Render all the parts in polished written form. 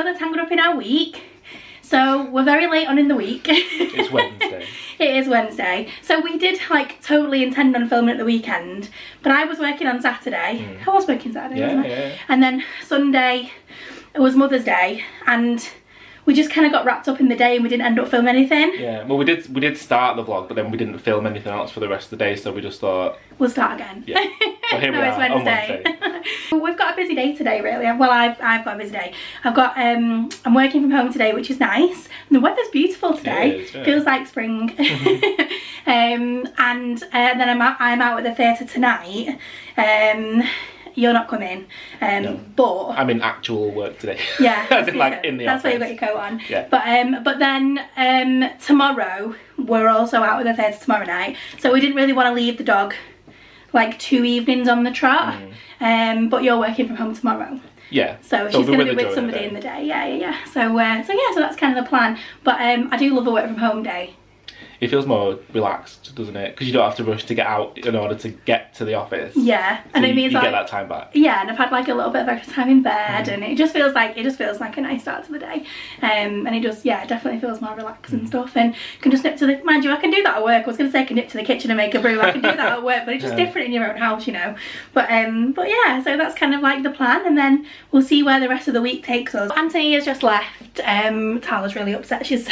another Tangled Up In Our week. So we're very late on in the week. It's Wednesday. It is Wednesday. So we did like totally intend on filming at the weekend, but I was working on Saturday. I was working Saturday, wasn't I? Yeah. And then Sunday, it was Mother's Day, and we just kind of got wrapped up in the day and we didn't end up filming anything. Yeah, well we did start the vlog, but then we didn't film anything else for the rest of the day, so we just thought... We'll start again. Yeah. So here we are, it's Wednesday. on Wednesday. We've got a busy day today, really. Well, I've got a busy day. I've got, I'm working from home today, which is nice. And the weather's beautiful today. It is, yeah. Feels like spring. And then I'm out at the theatre tonight. You're not coming, No. but I'm in actual work today. yeah, As in, like, in the that's office. why you've got your coat on. Yeah. But then tomorrow we're also out at the theatre tomorrow night, so we didn't really want to leave the dog like 2 evenings on the trot. But you're working from home tomorrow. Yeah. So she's going to be with during somebody the day. in the day. Yeah. So that's kind of the plan. But I do love a work from home day. It feels more relaxed, doesn't it? Because you don't have to rush to get out in order to get to the office. Yeah, So and it you means like, get that time back. Yeah, and I've had like a little bit of extra time in bed, and it just feels like a nice start to the day. And it just, yeah, it definitely feels more relaxed and stuff. And can just nip to the, mind you, I can do that at work. I was going to say I can nip to the kitchen and make a brew. I can do that at work, but it's just different in your own house, you know. But yeah, so that's kind of like the plan, and then we'll see where the rest of the week takes us. Anthony has just left. Tala's really upset. She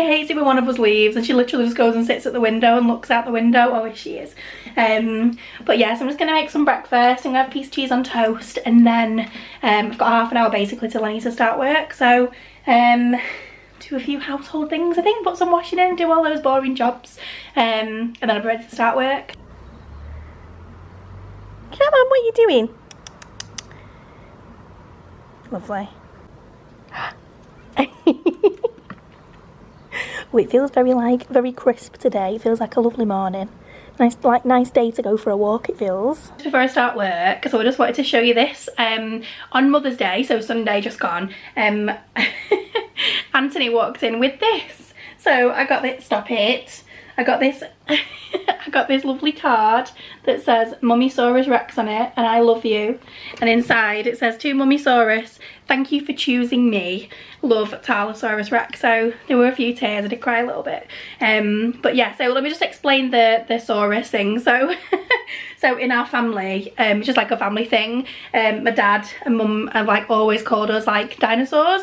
hates it when one of us leaves, and she literally just goes and sits at the window and looks out the window. I wish she is. But yeah, so I'm just going to make some breakfast. I'm going to have a piece of cheese on toast, and then I've got half an hour basically till I need to start work. So do a few household things, I think, put some washing in, do all those boring jobs, and then I'll be ready to start work. Come on, what are you doing? Lovely. Oh, it feels very crisp today. It feels like a lovely morning. Nice day to go for a walk, it feels. Before I start work, so I just wanted to show you this. On Mother's Day, so Sunday just gone, Anthony walked in with this. So I got this, stop it. I got this I got this lovely card that says Mummysaurus Rex on it, and I love you. And inside it says, to Mummysaurus, thank you for choosing me. Love, Talosaurus Rex. So there were a few tears, I did cry a little bit. But yeah, so let me just explain the Saurus thing. So so in our family, it's just like a family thing. My dad and mum have like always called us like dinosaurs.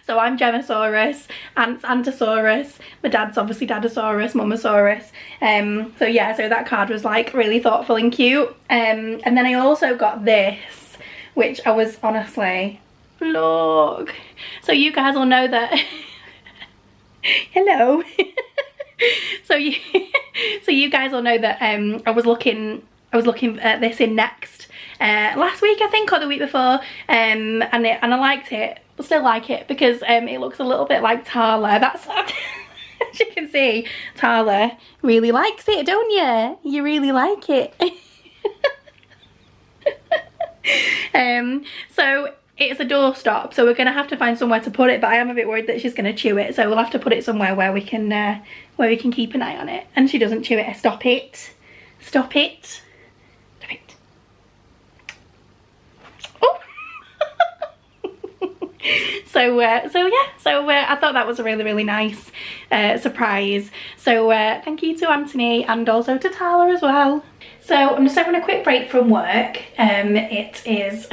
So I'm Gemmasaurus, Aunt's Antosaurus, my dad's obviously Dadasaurus, Mummasaurus. So yeah, so that card was like really thoughtful and cute. And then I also got this, which I was honestly, look. So you guys will know that, hello. So you guys will know that I was looking at this in Next last week, I think, or the week before, and I liked it. I still like it because it looks a little bit like Tala. That's as you can see, Tala really likes it, don't you? You really like it. So it's a doorstop, so we're gonna have to find somewhere to put it, but I am a bit worried that she's gonna chew it, so we'll have to put it somewhere where we can keep an eye on it and she doesn't chew it. Stop it. Stop it. Stop it. Oh. So I thought that was a really nice surprise. So thank you to Anthony and also to Tala as well. So I'm just having a quick break from work. It is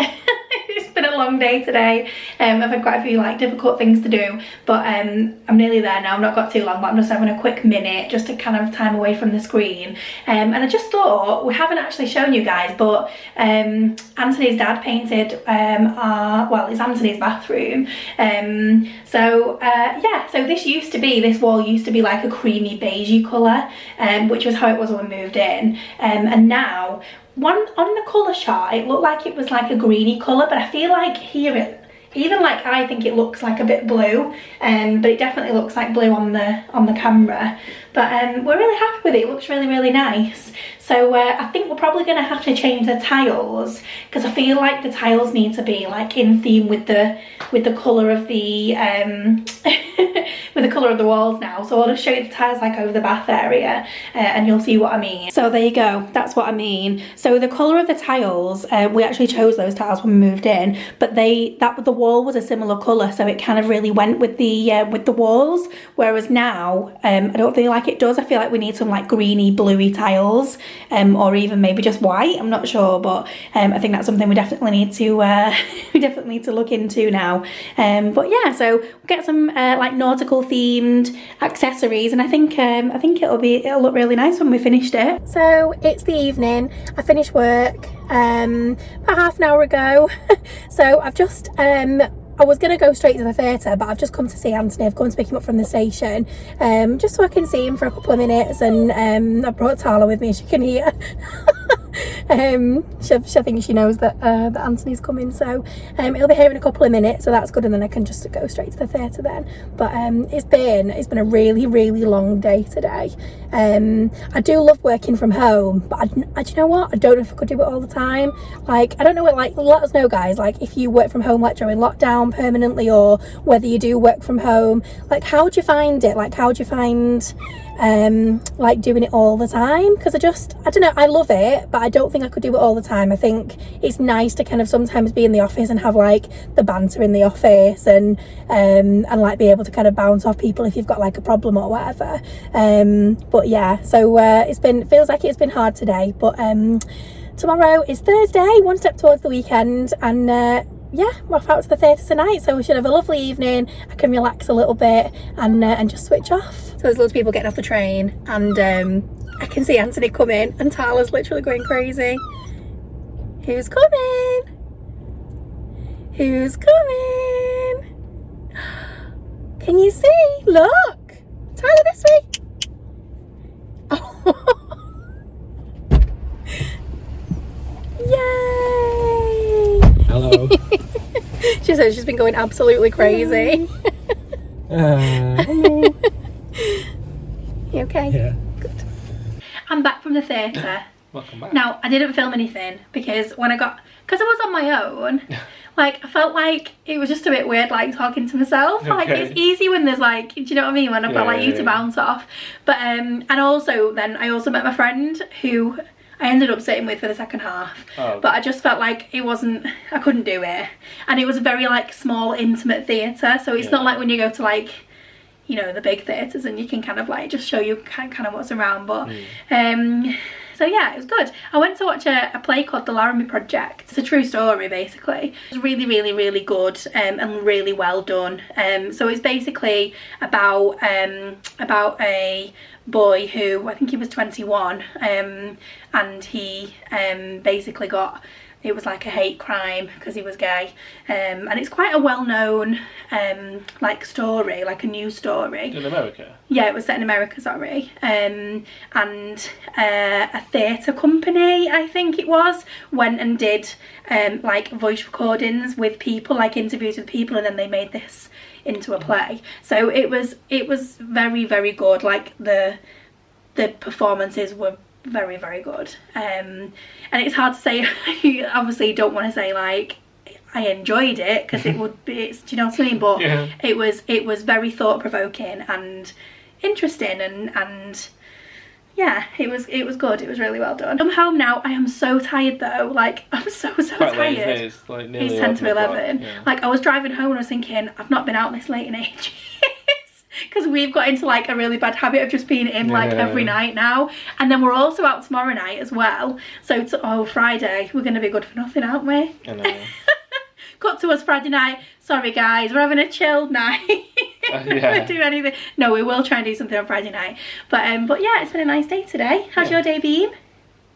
it's been a long day today. I've had quite a few like difficult things to do, but I'm nearly there now. I've not got too long, but I'm just having a quick minute just to kind of time away from the screen. And I just thought, we haven't actually shown you guys, but Anthony's dad painted it's Anthony's bathroom. Yeah, so this wall used to be like a creamy beigey colour, which was how it was when we moved in. And now, on the colour chart, it looked like it was like a greeny colour, but I feel like here I think it looks like a bit blue, but it definitely looks like blue on the camera. But we're really happy with it. It looks really nice. So I think we're probably going to have to change the tiles, because I feel like the tiles need to be like in theme with the colour of the with the colour of the walls now. So I'll just show you the tiles like over the bath area, and you'll see what I mean. So there you go, that's what I mean. So the colour of the tiles, we actually chose those tiles when we moved in, but the wall was a similar colour, so it kind of really went with the walls. Whereas now, I don't feel like it does. I feel like we need some like greeny, bluey tiles, or even maybe just white. I'm not sure, but I think that's something we definitely need to look into now. But yeah, so we'll get some like nautical themed accessories, and I think it'll look really nice when we finished it. So it's the evening. I finished work about half an hour ago. So I've just I was going to go straight to the theatre, but I've just come to see Anthony. I've come to pick him up from the station, just so I can see him for a couple of minutes, and I brought Tala with me, as you can hear. I think she knows that Anthony's coming, so he'll be here in a couple of minutes, so that's good, and then I can just go straight to the theatre then. But it's been a really, really long day today. I do love working from home, but do you know what? I don't know if I could do it all the time. Like, I don't know what, like, let us know, guys, like, if you work from home like during lockdown permanently, or whether you do work from home. Like, how do you find it? Like, how do you find like doing it all the time? Because I don't know, I love it, but I don't think I could do it all the time. I think it's nice to kind of sometimes be in the office and have like the banter in the office, and like be able to kind of bounce off people if you've got like a problem or whatever. But yeah, so feels like it's been hard today, but tomorrow is Thursday, one step towards the weekend, and yeah, we're off out to the theatre tonight, so we should have a lovely evening. I can relax a little bit and just switch off. So there's loads of people getting off the train, and I can see Anthony coming, and Tyler's literally going crazy. Who's coming? Who's coming? Can you see? Look! Tyler, this way! Oh. Yay! Hello. She says she's been going absolutely crazy. Hello. You okay? Yeah. Good. I'm back from the theatre. Welcome back. Now, I didn't film anything because I was on my own, like, I felt like it was just a bit weird, like, talking to myself. Okay. Like, it's easy when there's, like, do you know what I mean? When I've got, like, you to bounce off. But, and also, then I also met my friend who I ended up sitting with for the second half. Oh. But I just felt like I couldn't do it. And it was a very, like, small, intimate theatre. So it's not like when you go to, like, you know, the big theatres and you can kind of, like, just show you kind of what's around. But, so yeah, it was good. I went to watch a play called The Laramie Project. It's a true story, basically. It was really, really, really good, and really well done. So it's basically about a boy who, I think he was 21, and he basically got, it was like a hate crime because he was gay, and it's quite a well-known like story, like a news story. In America? Yeah, it was set in America, sorry. And a theatre company, I think it was, went and did like voice recordings with people, like interviews with people, and then they made this into a play. So it was very, very good. Like the performances were very, very good. And it's hard to say. You obviously don't want to say like I enjoyed it, because it would be, do you know what I mean? But yeah, it was very thought-provoking and interesting, and yeah, it was good. It was really well done. I'm home now. I am so tired though. Like, I'm so Quite tired. late, it's like nearly it's 10 to 11. Yeah. Like, I was driving home and I was thinking, I've not been out this late in ages. Because we've got into like a really bad habit of just being in like every night now, and then we're also out tomorrow night as well. So Friday we're going to be good for nothing, aren't we? I know. Cut to us Friday night. Sorry guys, we're having a chilled night. Yeah. Do anything. No, we will try and do something on Friday night. But yeah, it's been a nice day today. How's your day been?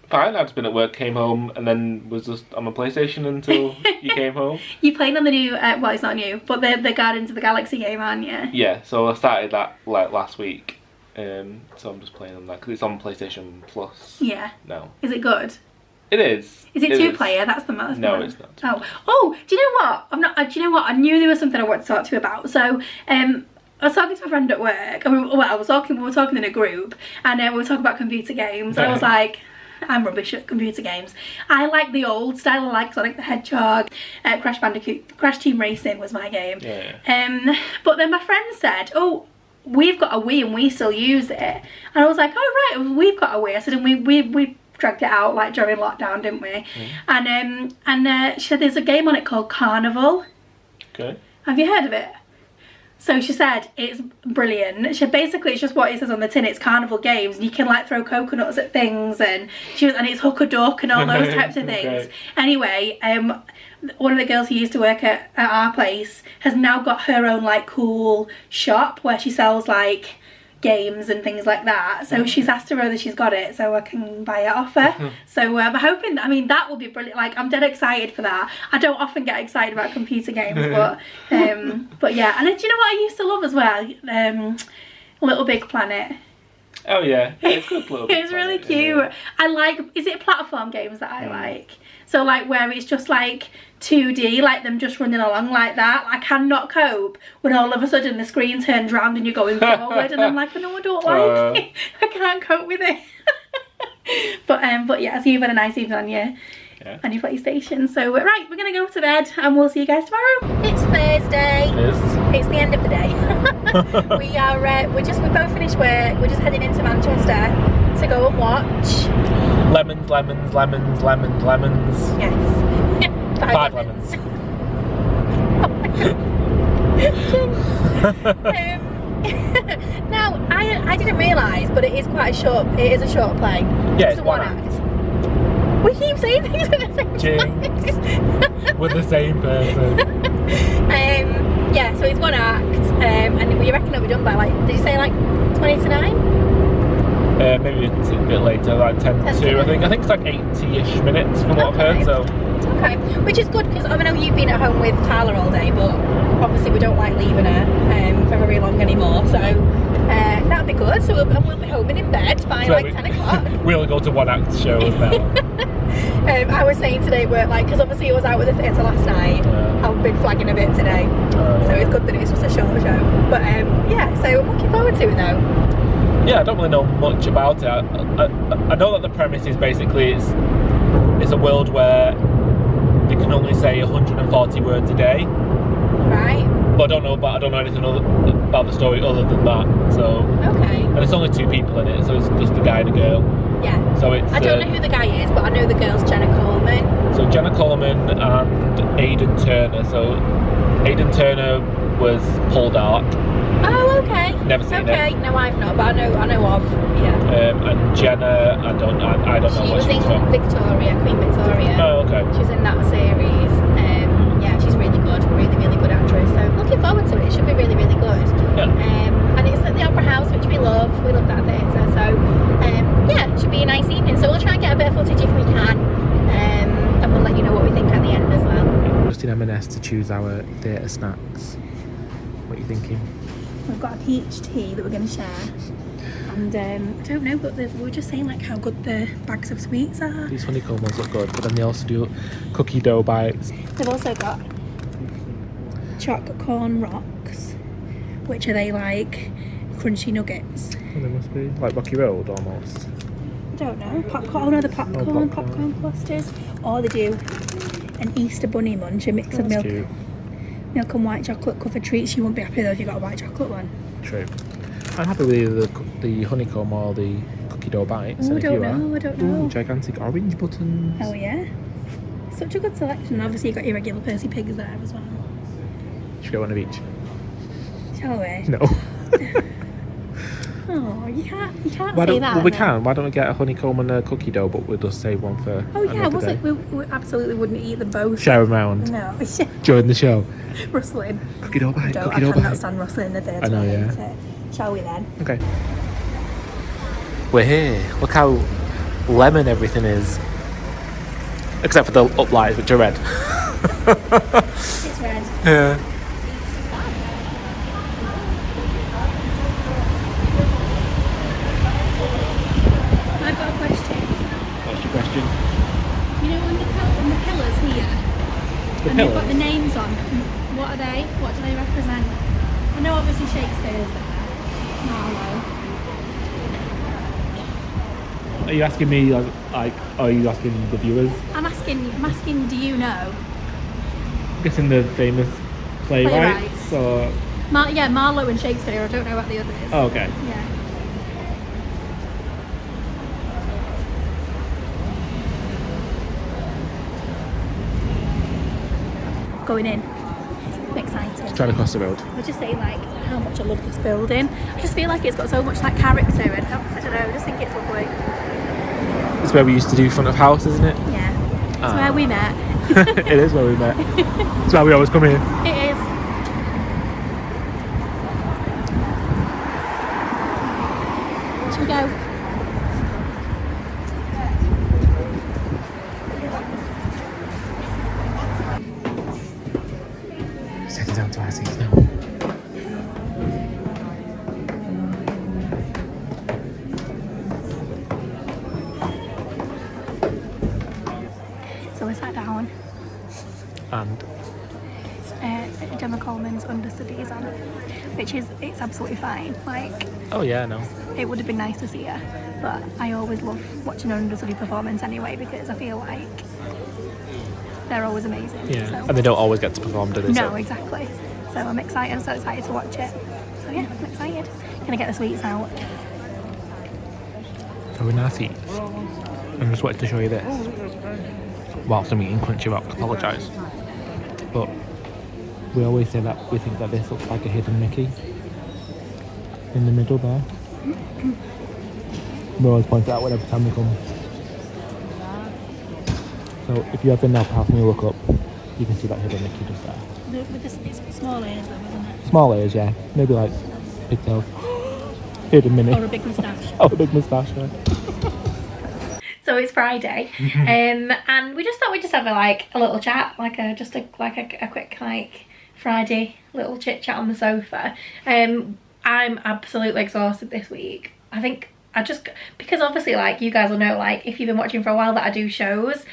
Fine, I'd just been at work, came home, and then was just on my PlayStation until you came home. You playing on the new, well, it's not new, but the Guardians of the Galaxy game, aren't you? Yeah, so I started that like last week, so I'm just playing on that because it's on PlayStation Plus. Yeah. No. Is it good? It is. Is it two-player? That's the most. No, it's not. Oh, do you know what? Do you know what? I knew there was something I wanted to talk to you about. So, I was talking to my friend at work, and we were talking in a group, and we were talking about computer games, and I was like, I'm rubbish at computer games. I like the old style. I like Sonic the Hedgehog, Crash Bandicoot, Crash Team Racing was my game. Yeah. But then my friend said, oh, we've got a Wii and we still use it. And I was like, oh right, we've got a Wii. I said, and we dragged it out like during lockdown, didn't we? And she said there's a game on it called Carnival. Okay. Have you heard of it? So she said it's brilliant. Basically it's just what it says on the tin. It's carnival games, and you can like throw coconuts at things, and it's hook a duck and all those types of things. Okay. Anyway, one of the girls who used to work at our place has now got her own like cool shop where she sells like games and things like that. So she's asked her whether she's got it so I can buy it off her. So I'm hoping, I mean, that will be brilliant. Like, I'm dead excited for that. I don't often get excited about computer games, but yeah. And do you know what I used to love as well? Little Big Planet. Oh yeah, it's good. It's really cute. Yeah. I like, is it platform games that I like? So like where it's just like 2D, like them just running along like that. I cannot cope when all of a sudden the screen turns round and you're going forward, and I'm like, no, I don't like it. I can't cope with it. but yeah, so you've had a nice evening on your PlayStation. So right, we're gonna go to bed and we'll see you guys tomorrow. It's Thursday. It is. It's the end of the day. we both finished work. We're just heading into Manchester to go and watch lemons. Yes. 5 lemons. Now I didn't realise, but it is quite a short play. Yeah, it's a one act. We keep saying things at the same time. We're the same person. Yeah, so it's one act, and we reckon it'll be done by like, did you say like 20 to 9? Maybe it's a bit later, like 10 to 2. I think it's like 80-ish minutes from what I've heard. So okay, which is good because I know you've been at home with Tyler all day, but obviously we don't like leaving her for very long anymore. So that'll be good. So we'll be home and in bed by like 10 o'clock. We'll go to one act shows now. I was saying today, because obviously I was out with the theatre last night. I've been flagging a bit today, so it's good that it's just a short show. But yeah, so I'm looking forward to it though. Yeah, I don't really know much about it. I know that the premise is basically it's a world where they can only say 140 words a day. Right. But I don't know anything about the story other than that. So okay. And it's only 2 people in it, so it's just a guy and a girl. Yeah. So it's. I don't know who the guy is, but I know the girl's Jenna Coleman. So Jenna Coleman and Aidan Turner. So Aidan Turner was Paul Dark. Oh, okay. Never seen it. Okay, no, I've not, but I know of. Yeah. And Jenna, I don't know what she's from. She was in Victoria, Queen Victoria. Oh, okay. She was in that series. Yeah, she's really good, really good actress. So looking forward to it. It should be really good. Yeah. And it's at the Opera House, which we love. We love that theatre. So yeah, it should be a nice evening. So we'll try and get a bit of footage if we can, and we'll let you know what we think at the end as well. Just in M&S to choose our theatre snacks. What are you thinking? We've got a peach tea that we're going to share, and I don't know, but we were just saying like how good the bags of sweets are. These honeycomb ones look good, but then they also do cookie dough bites. They've also got chocolate corn rocks, which are they like crunchy nuggets? Oh, they must be like Rocky Road almost. I don't know. Popcorn. Oh no, the popcorn clusters. Or they do an Easter bunny munch, a mix of milk. Cute. Milk and white chocolate covered treats. You won't be happy though if you got a white chocolate one. True. I'm happy with either the honeycomb or the cookie dough bites. Oh, I don't know. Ooh, gigantic orange buttons. Oh yeah. Such a good selection. Obviously you've got your regular Percy Pigs there as well. Should we get one of each? Shall we? No. Oh, you can't Why say that. Well, we can. Why don't we get a honeycomb and a cookie dough, but we'll just save one for like we absolutely wouldn't eat them both. Share them around. No. During the show. Rustling. Cookie dough bite. I cannot stand rustling in the theatre. I know, yeah. Shall we then? Okay. We're here. Look how lemon everything is. Except for the uplights, which are red. It's red. Yeah. And they've got the names on. What are they? What do they represent? I know obviously Shakespeare's there. Marlowe. Are Are you asking me, or are you asking the viewers? I'm asking, do you know? I'm guessing the famous playwrights, or... Yeah, Marlowe and Shakespeare. I don't know about the others. Oh, okay. Yeah. Going in. I'm excited. Just trying to cross the road. I just say like how much I love this building. I just feel like it's got so much like character and I don't know, I just think it's lovely. It's where we used to do front of house, isn't it? Yeah. It's where we met. It is where we met. It's why we always come here. It is. Should we go? Setting down to our seats now. So we sat down. And Gemma Coleman's understudies on, it's absolutely fine. Like, oh yeah, no. it would have been nice to see her, but I always love watching an understudy performance anyway because I feel like they're always amazing. Yeah, so. and they don't always get to perform, do they? No, so. exactly. So I'm excited. I'm so excited to watch it. So yeah, I'm excited. Gonna get the sweets out. So we're in our seats. I just wanted to show you this. Whilst I'm eating Crunchy Rock, apologise. But we always say that we think that this looks like a hidden Mickey. In the middle there. We always point it out every time we come. So if you ever now pass me look up, you can see that hidden Mickey just there. With the small ears though, isn't it? Small ears, yeah. Maybe like pigtails. Hidden Minnie. Or a big moustache. Oh, a big moustache, yeah. So it's Friday, and we just thought we'd just have a little chat, a quick Friday little chit chat on the sofa. I'm absolutely exhausted this week. I think because obviously you guys will know if you've been watching for a while that I do shows,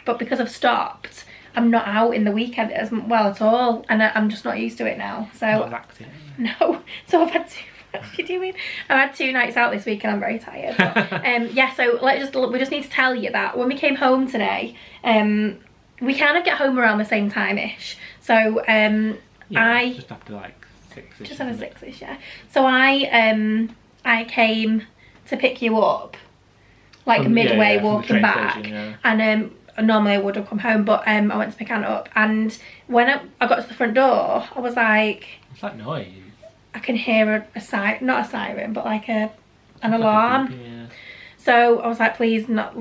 but because I've stopped, I'm not out in the weekend as well at all, and I'm just not used to it now. So Not active. no, so I've had to. What are you doing? I've had 2 nights out this week and I'm very tired. But, yeah, so we just need to tell you that when we came home today, we kind of get home around the same time-ish. So yeah, just after 6ish. Just after 6ish, yeah. So I came to pick you up midway walking back, station, yeah. And normally I would have come home, but I went to pick Anna up, and when I got to the front door, I was like, what's that noise? I can hear a siren, not a siren, but an alarm. Yeah. So I was like, please not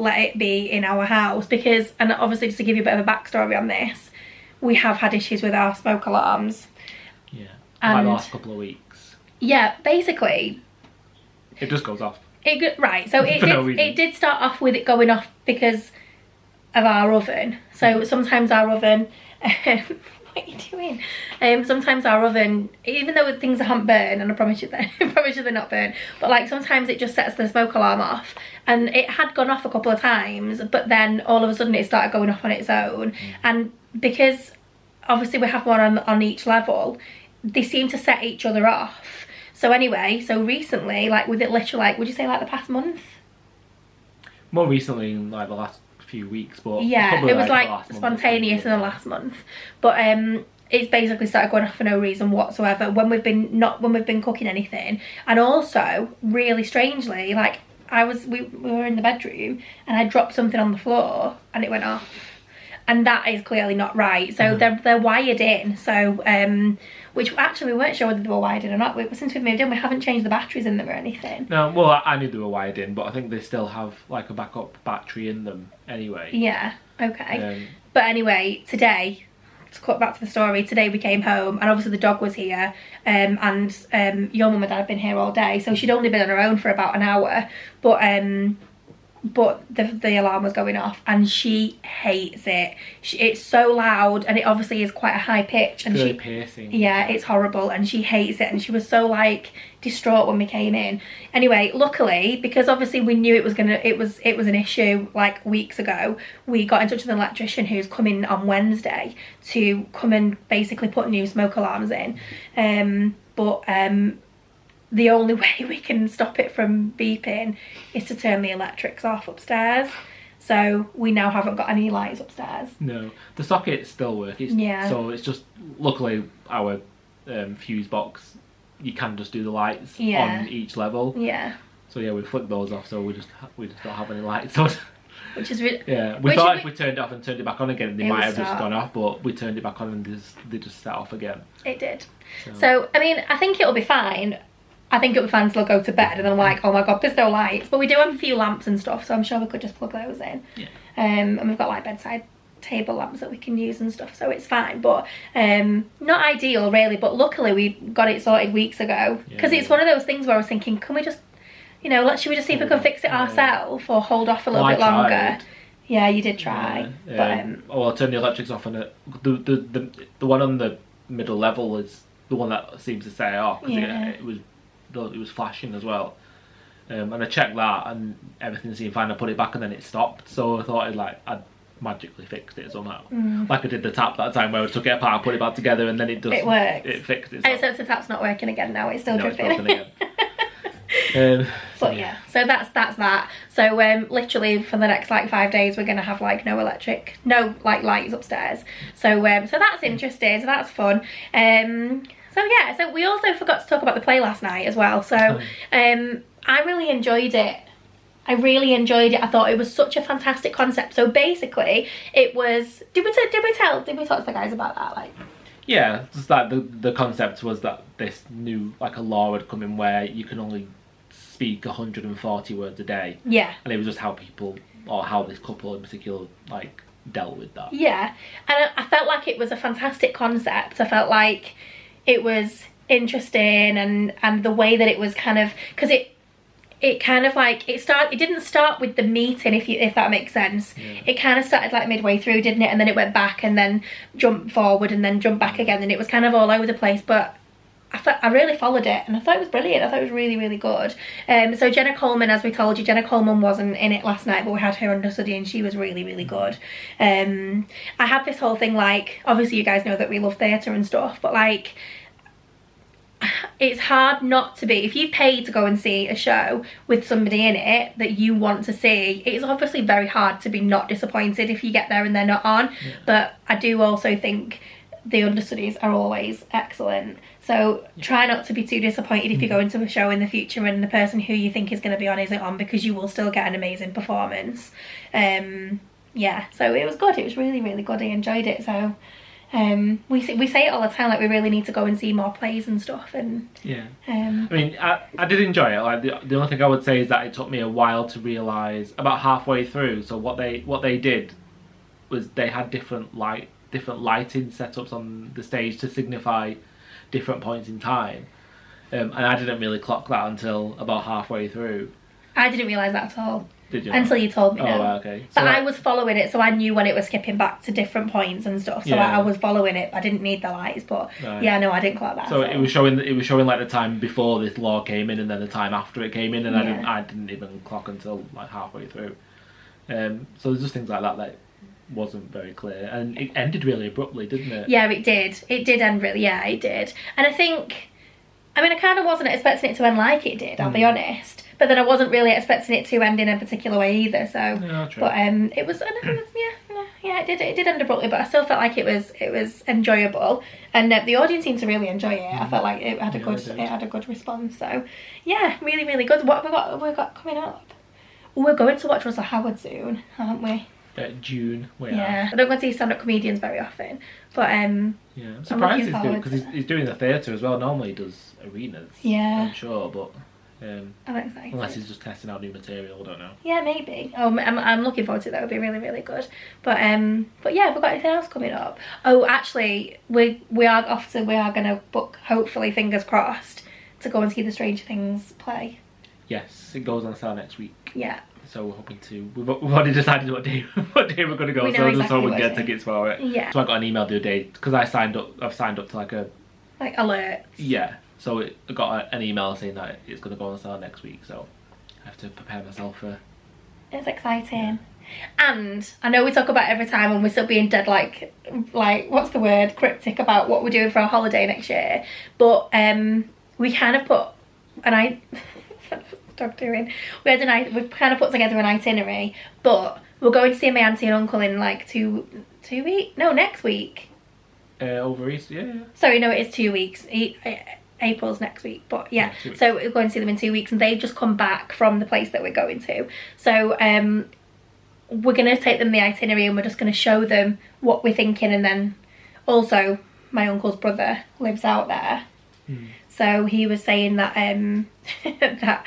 let it be in our house, because, and obviously just to give you a bit of a backstory on this, we have had issues with our smoke alarms. Yeah. And the last couple of weeks. Yeah, basically. It just goes off. Right, so it did start off with it going off because of our oven. So sometimes our oven, what are you doing? Sometimes our oven, even though things aren't burnt, and I promise you they're not burnt, but sometimes it just sets the smoke alarm off, and it had gone off a couple of times, but then all of a sudden it started going off on its own. And because obviously we have one on each level, they seem to set each other off. So anyway, so recently, with it literally, would you say the past month? More recently, in the last few weeks, but yeah, it was spontaneous in the last month. But it's basically started going off for no reason whatsoever when we've been cooking anything. And also, really strangely, we were in the bedroom and I dropped something on the floor and it went off. And that is clearly not right. So they're wired in. So which actually we weren't sure whether they were wired in or not. Since we've moved in, we haven't changed the batteries in them or anything. No, well, I knew they were wired in, but I think they still have a backup battery in them anyway. Yeah, okay. But anyway, today, to cut back to the story, today we came home and obviously the dog was here, and your mum and dad have been here all day, so she'd only been on her own for about an hour, but the alarm was going off and she hates it. It's so loud and it obviously is quite a high pitch, and really piercing. Yeah, it's horrible and she hates it, and she was so distraught when we came in. Anyway, luckily, because obviously we knew it was an issue weeks ago, we got in touch with an electrician who's coming on Wednesday to come and basically put new smoke alarms in. the only way we can stop it from beeping is to turn the electrics off upstairs. So we now haven't got any lights upstairs. No, the sockets still work. So it's just, luckily our fuse box, you can just do the lights on each level. Yeah. So yeah, we flicked those off, so we just don't have any lights on. Which is really... Yeah, we thought if we turned it off and turned it back on again, they might have just gone off, but we turned it back on and they just set off again. It did. So, I mean, I think it'll be fine. I think it'll be fine until I go to bed, and then I'm like, oh my god, there's no lights. But we do have a few lamps and stuff, so I'm sure we could just plug those in. Yeah. And we've got like bedside table lamps that we can use and stuff, so it's fine. But not ideal really, but luckily we got it sorted weeks ago, because it's one of those things where I was thinking, can we just, you know, should we just see if we can fix it ourselves or hold off a little bit longer? Yeah, you did try. But I'll turn the electrics off, and the one on the middle level is the one that seems to set it off. It was flashing as well. And I checked that and everything seemed fine. I put it back and then it stopped. So I thought I'd magically fixed it somehow. Like I did the tap that time where I took it apart, put it back together, and then it worked. It fixed it. Except the tap's not working again now. It's still dripping. It's broken again. But yeah, so that's that. So literally for the next like 5 days we're gonna have like no lights upstairs. So so that's interesting. So that's fun. So yeah, so we also forgot to talk about the play last night as well. So I really enjoyed it. I really enjoyed it. I thought it was such a fantastic concept. So basically it was, did we talk to the guys about that? Like, yeah, just that the concept was that this new, like, a law had come in where you can only speak 140 words a day. Yeah. And it was just how people, or how this couple in particular, like, dealt with that. Yeah, and I felt like it was a fantastic concept. I felt like it was interesting, and the way that it was kind of, because it kind of like, it didn't start with the meeting, if that makes sense. Yeah. It kind of started like midway through, didn't it? And then it went back and then jumped forward and then jumped back again, and it was kind of all over the place. But I really followed it, and I thought it was brilliant. I thought it was really, really good. So Jenna Coleman, as we told you, Jenna Coleman wasn't in it last night, but we had her understudy, and she was really, really good. I had this whole thing, like, obviously you guys know that we love theatre and stuff, but like, it's hard not to be, if you've paid to go and see a show with somebody in it that you want to see, it's obviously very hard to be not disappointed if you get there and they're not on. Yeah. But I do also think the understudies are always excellent, so try not to be too disappointed if you go into a show in the future and the person who you think is going to be on isn't on, because you will still get an amazing performance. Yeah, so it was good. It was really, really good. I enjoyed it. So we say it all the time, like we really need to go and see more plays and stuff. And yeah, I mean, I did enjoy it. Like the only thing I would say is that it took me a while to realise about halfway through. So what they did was they had different lighting setups on the stage to signify different points in time, and I didn't really clock that until about halfway through. I didn't realise that at all. Did you? Until you told me. Oh, okay. But I was following it, so I knew when it was skipping back to different points and stuff. So I was following it. I didn't need the lights, but yeah, no, I didn't clock that. So it was showing like the time before this law came in, and then the time after it came in, and I didn't even clock until like halfway through. So there's just things like that that wasn't very clear, and it ended really abruptly, didn't it? Yeah, it did. It did end really. Yeah, it did. And I think, I mean, I kind of wasn't expecting it to end like it did. I'll be honest. But then I wasn't really expecting it to end in a particular way either. So, but it was, it did end abruptly. But I still felt like it was enjoyable, and the audience seemed to really enjoy it. I felt like it had a good response. So, yeah, really, really good. What have we got coming up? We're going to watch Russell Howard soon, aren't we? June. I don't go to see stand-up comedians very often, but yeah, I'm surprised he's doing, because he's doing the theatre as well. Normally he does arenas. Yeah, I'm sure, but I'm excited. Unless he's just testing out new material, I don't know. Yeah, maybe. Oh, I'm looking forward to that. It would be really, really good. But yeah, we've got anything else coming up. Oh, actually, we are going to book, hopefully, fingers crossed, to go and see the Stranger Things play. Yes, it goes on sale next week. Yeah. So we're hoping to. We've already decided what day we're going to go. So exactly, just hope we can get tickets for it. Yeah. So I got an email the other day because I've signed up to like alerts. Yeah. So I got an email saying that it's going to go on sale next week. So I have to prepare myself for. It's exciting. Yeah. And I know we talk about it every time, and we're still being dead like what's the word, cryptic about what we're doing for our holiday next year. But we kind of put dog doing. We kind of put together an itinerary, but we're going to see my auntie and uncle in like 2 weeks. No, next week. Over Easter, yeah. Sorry, no, it is 2 weeks. April's next week, but yeah. So we're going to see them in 2 weeks, and they've just come back from the place that we're going to. So we're going to take them the itinerary, and we're just going to show them what we're thinking, and then also my uncle's brother lives out there. So he was saying that that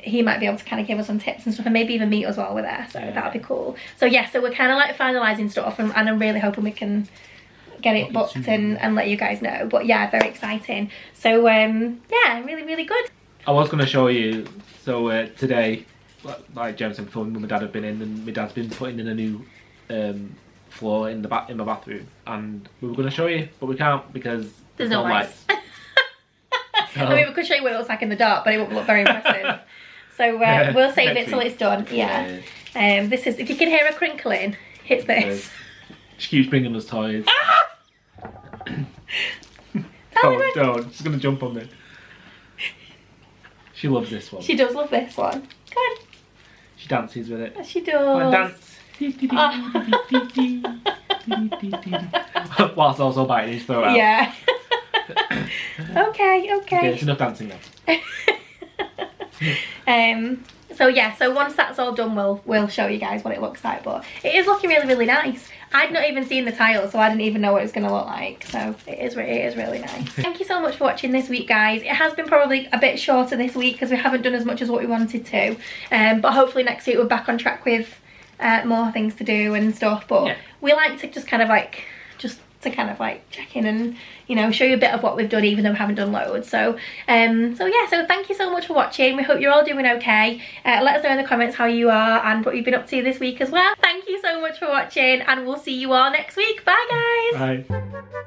he might be able to kind of give us some tips and stuff, and maybe even meet us while we're there. So that'd be cool. So yeah, so we're kind of like finalising stuff, and I'm really hoping we can get it booked and let you guys know. But yeah, very exciting. So yeah, really, really good. I was going to show you, so today, like Jem said before, Mum and Dad have been in, and my dad's been putting in a new floor in my bathroom, and we were going to show you, but we can't because there's no lights. So. I mean, we could show you what it looks like in the dark, but it won't look very impressive. So we'll save it till it's done. Yeah. This is, if you can hear a crinkling, it's this. She keeps bringing us toys. Don't. She's going to jump on me. She loves this one. She does love this one. Go on. She dances with it. She does. Come on, dance. Whilst also biting his throat out. Yeah. Okay. It's enough dancing now. So yeah, so once that's all done, we'll show you guys what it looks like. But it is looking really, really nice. I'd not even seen the tiles, so I didn't even know what it was going to look like. So it is really nice. Thank you so much for watching this week, guys. It has been probably a bit shorter this week because we haven't done as much as what we wanted to. But hopefully next week we're back on track with more things to do and stuff. But we like to just kind of like check in and, you know, show you a bit of what we've done, even though we haven't done loads. So yeah, so thank you so much for watching. We hope you're all doing okay. Let us know in the comments how you are and what you've been up to this week as well. Thank you so much for watching, and we'll see you all next week. Bye, guys. Bye.